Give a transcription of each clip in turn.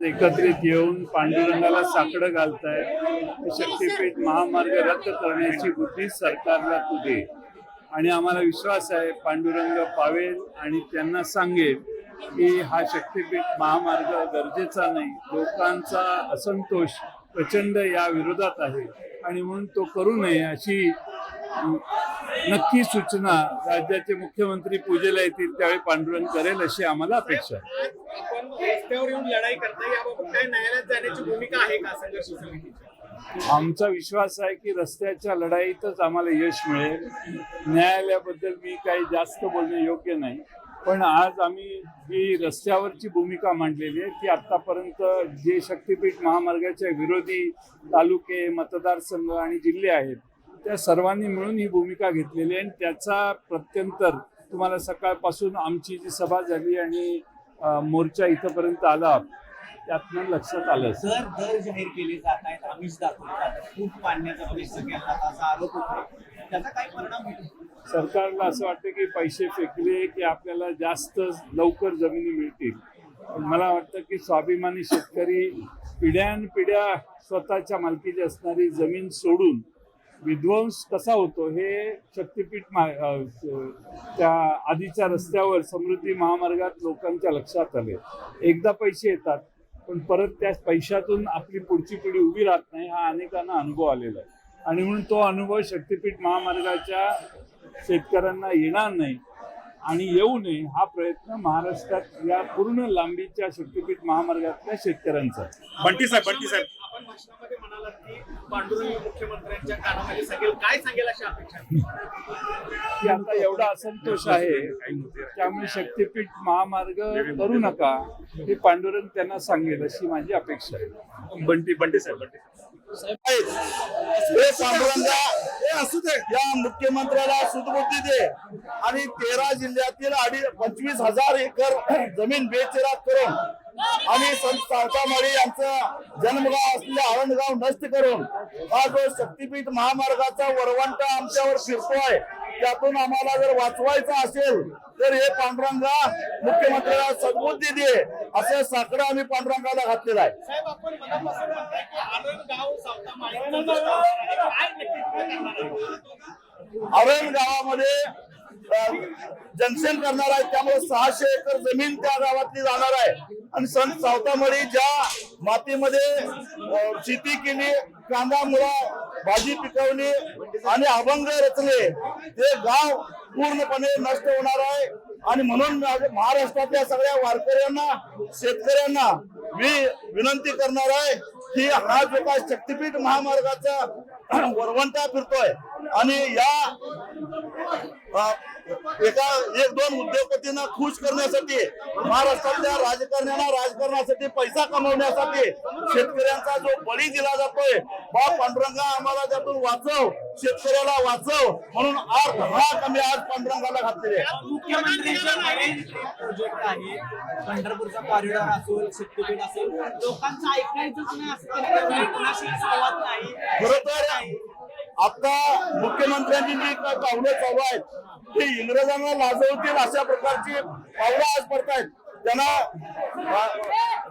एकत्रित येऊन पांडुरंगाला साकडं घालताय. शक्तीपीठ महामार्ग रद्द करण्याची बुद्धी सरकारला तू दे आणि आम्हाला विश्वास आहे पांडुरंग पावेल आणि त्यांना सांगेल की हा शक्तीपीठ महामार्ग गरजेचा नाही. लोकांचा असंतोष प्रचंड या विरोधात आहे आणि म्हणून तो करू नये अशी नक्की सूचना राज्याचे मुख्यमंत्री पूजेला येतील त्यावेळी पांडुरंग करेल अशी आम्हाला अपेक्षा आहे. आपण रस्त्यावर येऊन लढाई करता याबाबत काय न्यायालयात जाण्याची भूमिका आहे का संघर्ष समितीची? आमचा विश्वास आहे की रस्त्याच्या लढाईतच आम्हाला यश मिळेल. न्यायालयाबद्दल मी काही जास्त बोलणे योग्य नाही, पण आज आम्ही ही रस्त्यावरची भूमिका मांडलेली आहे की आतापर्यंत जे शक्तीपीठ महामार्गाच्या विरोधी तालुके, मतदारसंघ आणि जिल्हे आहेत त्या सर्वांनी मिळून ही भूमिका घेतलेली आहे आणि त्याचा प्रत्यंतर तुम्हाला सकाळपासून आमची जी सभा झाली आणि मोर्चा इथंपर्यंत आला त्यातनं लक्षात आलं. दर जाहीर केले जात आहेत, आमिष दाखवतात, खूप पाडण्याचा प्रयत्न केला जात असा आरोप होतो. त्याचा काय परिणाम होईल? सरकारला असं वाटतं की पैसे फेकले की आपल्याला जास्त लवकर जमिनी मिळतील. मला वाटतं की स्वाभिमानी शेतकरी पिढ्यानपिढ्या स्वतःच्या मालकीची असणारी जमीन सोडून विध्वंस कसा होतो हे शक्तीपीठ त्या आधीच्या रस्त्यावर समृद्धी महामार्गात लोकांच्या लक्षात आले. एकदा पैसे येतात पण परत त्या पैशातून आपली पुढची पिढी उभी राहत नाही हा अनेकांना अनुभव आलेला आहे आणि म्हणून तो अनुभव शक्तीपीठ महामार्गाच्या शेतकऱ्यांना येणार नाही आणि येऊ नये हा प्रयत्न महाराष्ट्रात या पूर्ण लांबीच्या शक्तीपीठ महामार्गातल्या शेतकऱ्यांचा. बंटी साहेब आपण भाषणामध्ये म्हणालात की पांडुरंग मुख्यमंत्र्यांच्या कानामध्ये सांगेल, काय सांगेल अशी अपेक्षा की आता एवढा असंतोष आहे त्यामुळे शक्तीपीठ महामार्ग करू नका हे पांडुरंग त्यांना सांगेल अशी माझी अपेक्षा आहे. बंटी साहेब असू दे, या मुख्यमंत्र्याला सुदबुद्धी दे आणि 13 जिल्ह्यातील 25,000 एकर जमीन बेचिरात करून आणि संत सावतामाळी यांचं जन्मगाव असलेलं आळंदगाव नष्ट करून हा जो शक्तीपीठ महामार्गाचा वरवंटा आमच्यावर फिरतोय त्यातून आम्हाला जर वाचवायचा असेल तर हे पांडुरंगा मुख्यमंत्र्याला सद्बुद्धी दे असं साकडं आम्ही पांडुरंगाला घातलेलं आहे. साहेब आपण मनापासून म्हणताय की आळंदगाव सावतामाळी औरंग गावामध्ये जंक्शन करणार आहे त्यामुळे 600 एकर जमीन त्या गावातली जाणार आहे आणि संत सावतामाळी ज्या मातीमध्ये शेती केली, कांदा मुळा भाजी पिकवली आणि अभंग रचले ते गाव पूर्णपणे नष्ट होणार आहे आणि म्हणून महाराष्ट्रातल्या सगळ्या वारकऱ्यांना शेतकऱ्यांना मी विनंती करणार आहे की हा जो काय शक्तीपीठ महामार्गाचा वरवंटा फिरतोय आणि या एक दोन उद्योगपतींना खुश करण्यासाठी महाराष्ट्रातल्या राजकारणासाठी पैसा कमवण्यासाठी शेतकऱ्यांचा जो बळी दिला जातोय बा पांडुरंगा आम्हाला त्यातून वाचव, शेतकऱ्याला वाचव म्हणून आम्ही आज पांडुरंगाला घातलेले. मुख्यमंत्र्यांचा प्रोजेक्ट आहे, पंढरपूरचा कॉरिडॉर असेल, शक्तीपीठ असेल, लोकांचं ऐकायचंच नाही असं कोणाशी संवाद नाही. खरं तर आता मुख्यमंत्र्यांनी जी काय पावलं चालू आहेत ते इंग्रजांना लाजवतील अशा प्रकारची पावलं आज पडतायत. त्यांना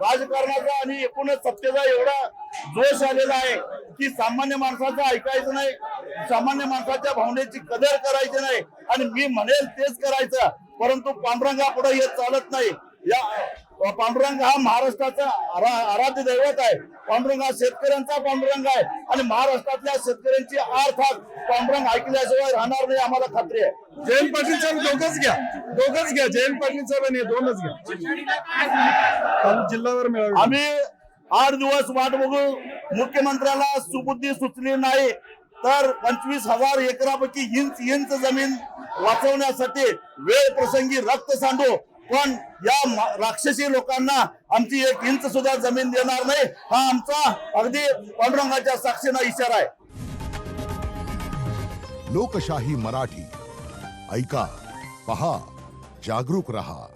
राजकारणाचा आणि एकूणच सत्तेचा एवढा जोश आलेला आहे की सामान्य माणसाचं ऐकायचं नाही, सामान्य माणसाच्या भावनेची कदर करायची नाही आणि मी म्हणेल तेच करायचं. परंतु पांडुरंगा पुढे हे चालत नाही. या पांडुरंग हा महाराष्ट्राचा आराध्य दैवत आहे. पांडुरंग हा शेतकऱ्यांचा पांडुरंग आहे आणि महाराष्ट्रातल्या शेतकऱ्यांची अर्थात पांडुरंग ऐकल्याशिवाय राहणार नाही आम्हाला खात्री आहे. जयंत पाटील साहेब दोघच घ्या जयंत पाटील साहेब आणि दोनच घ्या. जिल्ह्यावर मिळावे. आम्ही 8 दिवस वाट बघू. मुख्यमंत्र्याला सुबुद्धी सुचली नाही तर 25,000 एकरापैकी इंच जमीन वाचवण्यासाठी वेळ प्रसंगी रक्त सांडू पण या राक्षसी लोकांना आमची 1 इंच सुद्धा जमीन देणार नाही हा आमचा अगदी पांडुरंगाच्या साक्षीने इशारा आहे. लोकशाही मराठी ऐका, पहा, जागरूक रहा.